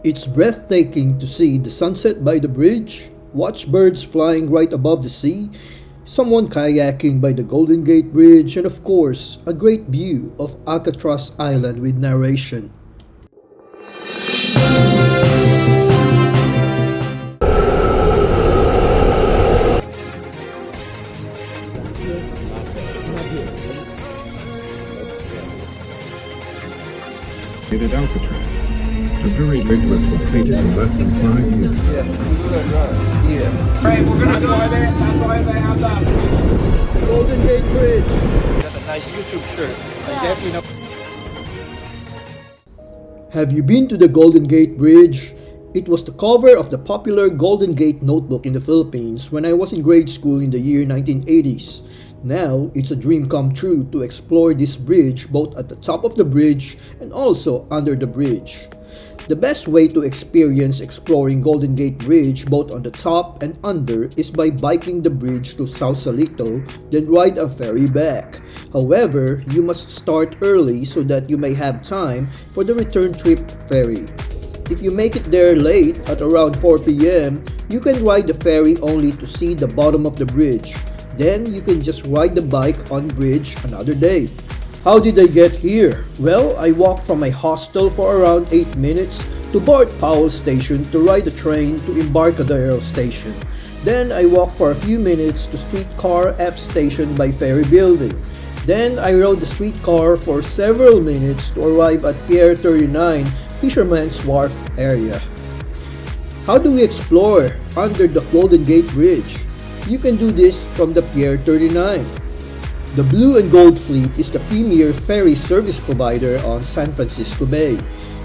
It's breathtaking to see the sunset by the bridge, watch birds flying right above the sea, someone kayaking by the Golden Gate Bridge, and of course, a great view of Alactraz Island with narration. Alcatraz. The very big was completed in less than 5 years. Alright, we're gonna go there. That's why they have that. The Golden Gate Bridge! Got a nice YouTube shirt. I definitely know. Have you been to the Golden Gate Bridge? It was the cover of the popular Golden Gate notebook in the Philippines when I was in grade school in the year 1980s. Now, it's a dream come true to explore this bridge both at the top of the bridge and also under the bridge. The best way to experience exploring Golden Gate Bridge both on the top and under is by biking the bridge to Sausalito, then ride a ferry back. However, you must start early so that you may have time for the return trip ferry. If you make it there late at around 4 p.m., you can ride the ferry only to see the bottom of the bridge. Then you can just ride the bike on bridge another day. How did I get here? Well, I walked from my hostel for around 8 minutes to Bart Powell Station to ride the train to Embarcadero Station. Then I walked for a few minutes to Streetcar F Station by Ferry Building. Then I rode the streetcar for several minutes to arrive at Pier 39, Fisherman's Wharf area. How do we explore under the Golden Gate Bridge? You can do this from the Pier 39. The Blue and Gold Fleet is the premier ferry service provider on San Francisco Bay.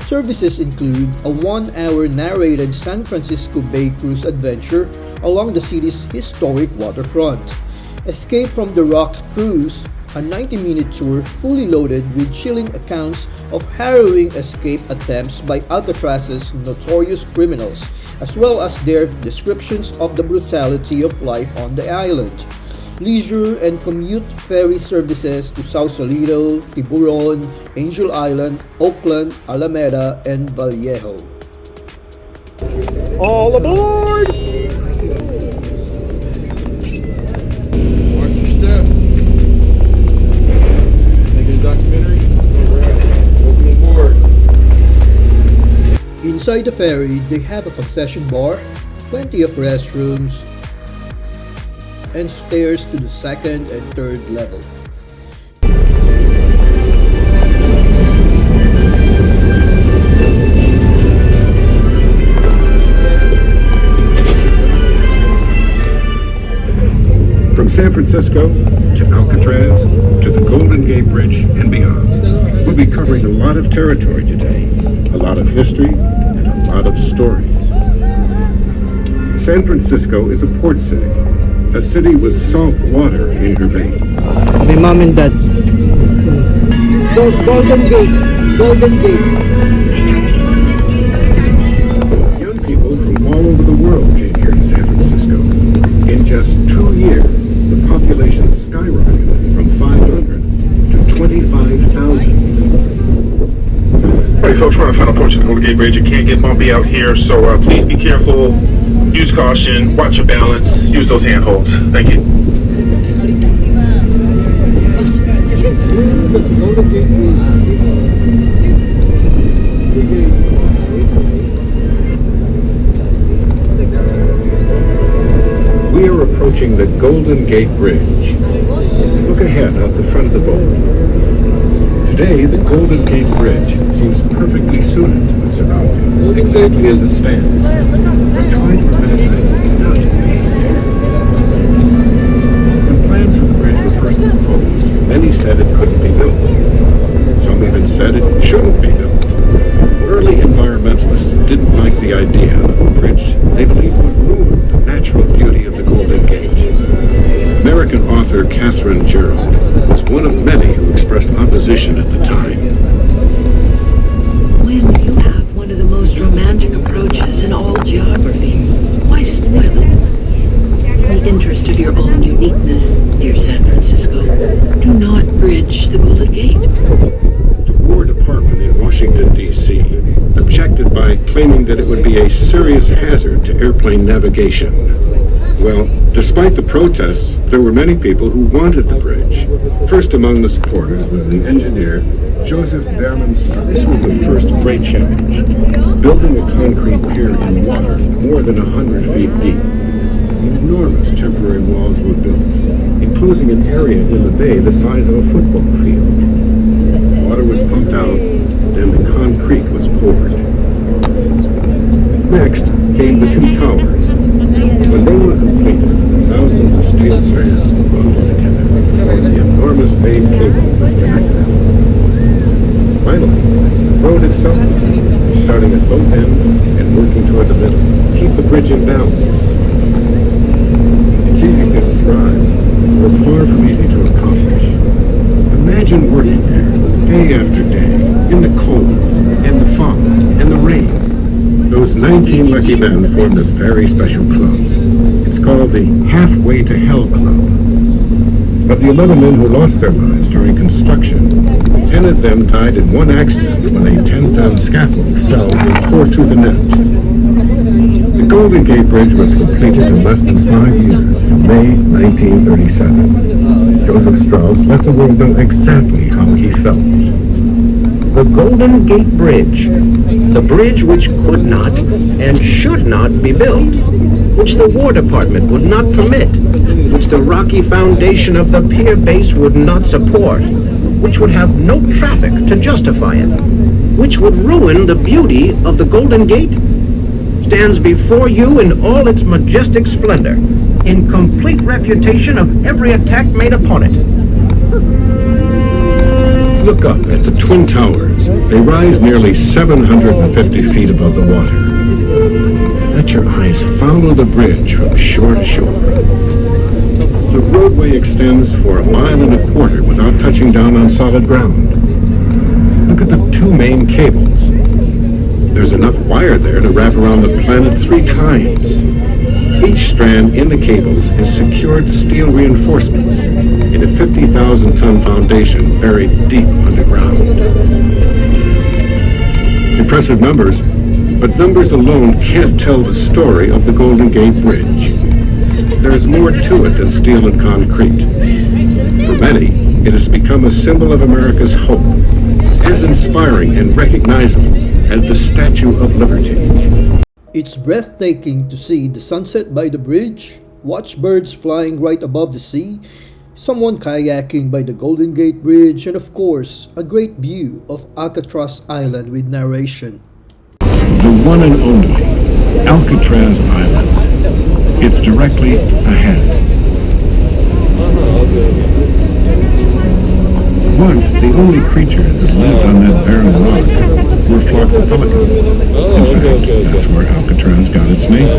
Services include a 1-hour narrated San Francisco Bay cruise adventure along the city's historic waterfront. Escape from the Rock cruise, a 90-minute tour fully loaded with chilling accounts of harrowing escape attempts by Alcatraz's notorious criminals, as well as their descriptions of the brutality of life on the island. Leisure and commute ferry services to Sausalito, Tiburon, Angel Island, Oakland, Alameda, and Vallejo. All aboard! Watch your step. Making a documentary? Alright, welcome aboard. Inside the ferry, they have a concession bar, plenty of restrooms, and stairs to the second and third level. From San Francisco to Alcatraz to the Golden Gate Bridge and beyond, we'll be covering a lot of territory today, a lot of history, and a lot of stories. San Francisco is a port city, a city with salt water in her veins. My mom and dad. Golden Gate! Golden Gate! Young people from all over the world came here to San Francisco. In just 2 years, the population skyrocketed from 500 to 25,000. Alright folks, we're on the final portion of the Golden Gate Bridge. It can get bumpy out here, so please be careful, use caution, watch your balance, use those handholds. Thank you. We are approaching the Golden Gate Bridge. Look ahead out the front of the boat. Today, the Golden Gate Bridge seems perfectly suited to its surroundings, exactly as it stands. We're trying to imagine not to be here. When plans for the bridge were first proposed, many said it couldn't be built. Some even said it shouldn't be built. Early environmentalists didn't like the idea of a bridge they believed would ruin the natural beauty of the Golden Gate. American author Catherine Gerald was one of many who expressed opposition at the time. When you have one of the most romantic approaches in all geography, why spoil it? In the interest of your own uniqueness, dear San Francisco, do not bridge the Golden Gate. The War Department in Washington, D.C. objected by claiming that it would be a serious hazard to airplane navigation. Well, despite the protests, there were many people who wanted the bridge. First among the supporters was the engineer, Joseph Berman Strauss. This was the first great challenge, building a concrete pier in water more than 100 feet deep. Enormous temporary walls were built, enclosing an area in the bay the size of a football field. Water was pumped out, then the concrete was poured. Next came the two towers. When they were completed, thousands of steel strands were brought together, and the enormous bay cables connected them. Finally, the road itself was built, starting at both ends and working toward the middle, to keep the bridge in balance. It's easy to describe, it was far from easy to accomplish. Imagine working there, day after day, in the cold, in the fog, and the rain. Those 19 lucky men formed a very special club. It's called the Halfway to Hell Club. Of the 11 men who lost their lives during construction, 10 of them died in one accident when a 10-ton scaffold fell and tore through the net. The Golden Gate Bridge was completed in less than 5 years, in May 1937. Joseph Strauss let the world know exactly how he felt. The Golden Gate Bridge, the bridge which could not and should not be built, which the War Department would not permit, which the rocky foundation of the Pier base would not support, which would have no traffic to justify it, which would ruin the beauty of the Golden Gate, stands before you in all its majestic splendor, in complete refutation of every attack made upon it. Look up at the Twin Towers. They rise nearly 750 feet above the water. Let your eyes follow the bridge from shore to shore. The roadway extends for 1.25 miles without touching down on solid ground. Look at the two main cables. There's enough wire there to wrap around the planet 3 times. Each strand in the cables is secured to steel reinforcements in a 50,000-ton foundation buried deep underground. Impressive numbers, but numbers alone can't tell the story of the Golden Gate Bridge. There's more to it than steel and concrete. For many, it has become a symbol of America's hope, as inspiring and recognizable as the Statue of Liberty. It's breathtaking to see the sunset by the bridge, watch birds flying right above the sea, someone kayaking by the Golden Gate Bridge, and of course, a great view of Alactraz Island with narration. The one and only Alactraz Island. It's directly ahead. Once, the only creatures that lived on that barren rock were flocks of pelicans. In fact, that's where Alactraz got its name.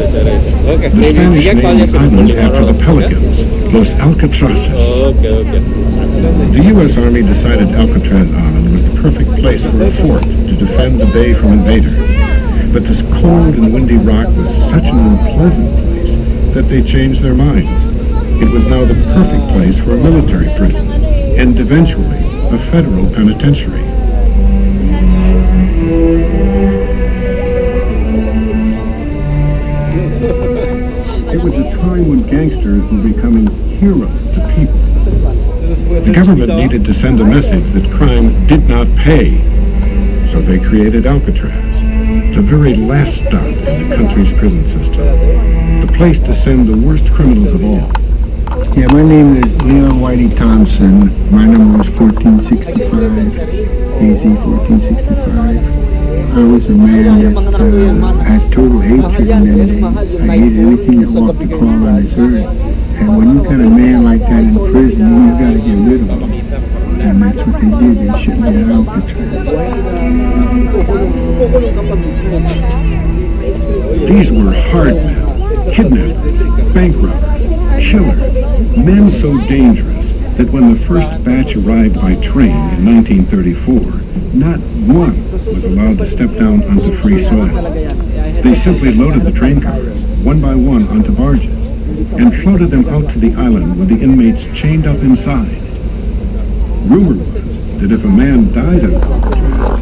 The Spanish named the island after the pelicans, Los Alcatrazes. The U.S. Army decided Alactraz Island was the perfect place for a fort to defend the bay from invaders. But this cold and windy rock was such an unpleasant place that they changed their minds. It was now the perfect place for a military prison, and eventually a federal penitentiary. It was a time when gangsters were becoming heroes to people. The government needed to send a message that crime did not pay, so they created Alcatraz, the very last stop in the country's prison system, the place to send the worst criminals of all. Yeah, my name is Leon Whitey Thompson. My number was 1465, AZ 1465. I was a man that had total hatred in them days. I hated everything that walked the crawl on this earth. And when you got a man like that in prison, you got to get rid of him. And that's what they did. They shipped me to Alcatraz. These were hard men, kidnappers, bank robbers, killers, men so dangerous that when the first batch arrived by train in 1934, not one was allowed to step down onto free soil. They simply loaded the train cars, one by one, onto barges, and floated them out to the island with the inmates chained up inside. Rumor was that if a man died on Alcatraz,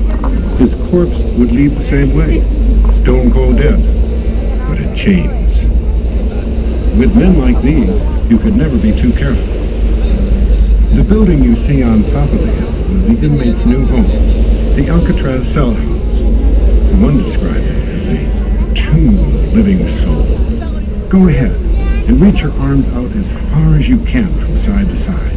his corpse would leave the same way, chains. With men like these, you could never be too careful. The building you see on top of the hill was the inmate's new home, the Alcatraz cell house. One described it as a tomb of living soul. Go ahead and reach your arms out as far as you can from side to side.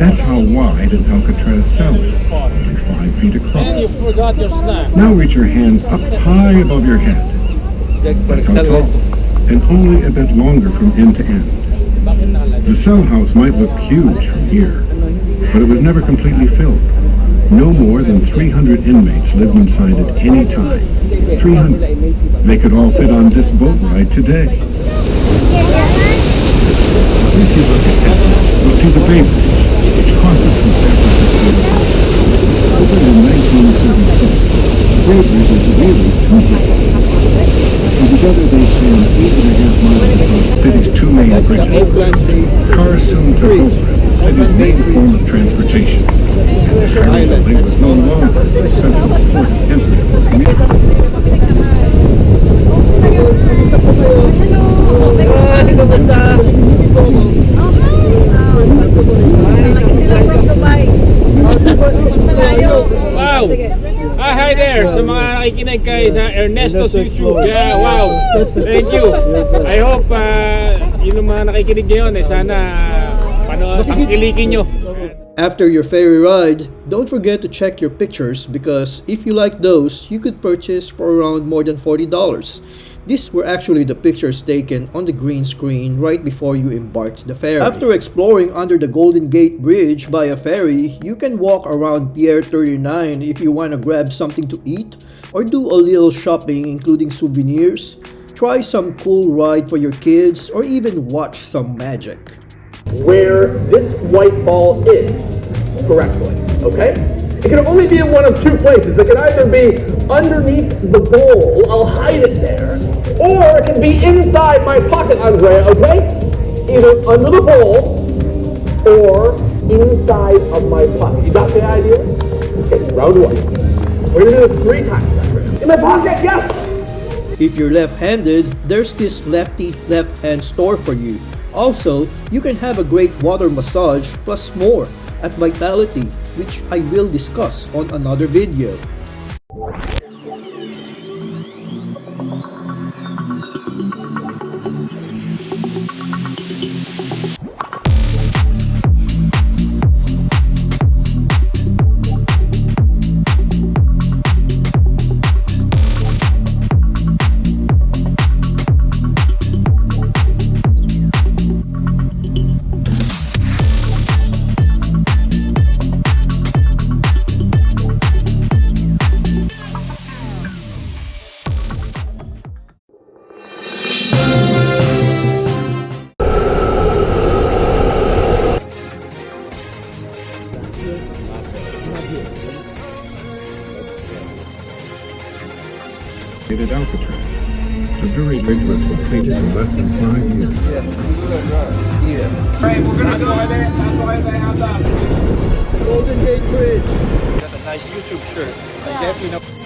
That's how wide an Alcatraz cell is, only 5 feet across. Now reach your hands up high above your head. That's how tall, and only a bit longer from end to end. The cell house might look huge from here, but it was never completely filled. No more than 300 inmates lived inside at any time. 300. They could all fit on this boat ride today. If you look ahead, you'll see the Bay Bridge, which crosses from San Francisco to Wharf. Opened in 1976, the Bay Bridge is really 2 miles. And together they span 8.5 miles across the city's 2 main bridges. Cars soon took over as the city's main form of transportation. And the ferry building was no longer the central port of entry for communities. Wow! Hi there! Sa mga nakikinig kay sa Ernesto's YouTube. Yeah, wow! Thank you! I hope yung mga nakikinig ngayon sana tangkilikin nyo. After your ferry ride, don't forget to check your pictures because if you like those, you could purchase for around more than $40. These were actually the pictures taken on the green screen right before you embarked the ferry. After exploring under the Golden Gate Bridge by a ferry, you can walk around Pier 39 if you want to grab something to eat or do a little shopping including souvenirs, try some cool ride for your kids, or even watch some magic. Where this white ball is correctly, okay? It can only be in one of 2 places. It can either be underneath the bowl, I'll hide it there, or it can be inside my pocket, Andrea, okay? Either under the bowl or inside of my pocket. You got the idea? Okay, round 1. We're gonna do this 3 times, Andrea. In my pocket, yes! If you're left-handed, there's this lefty left-hand store for you. Also, you can have a great water massage plus more at Vitality, which I will discuss on another video. At Alcatraz. The very bridge was completed in less than 5 years. Right, we're gonna go over there. That's why they have that. Golden Gate Bridge. Got a nice YouTube shirt. I definitely know.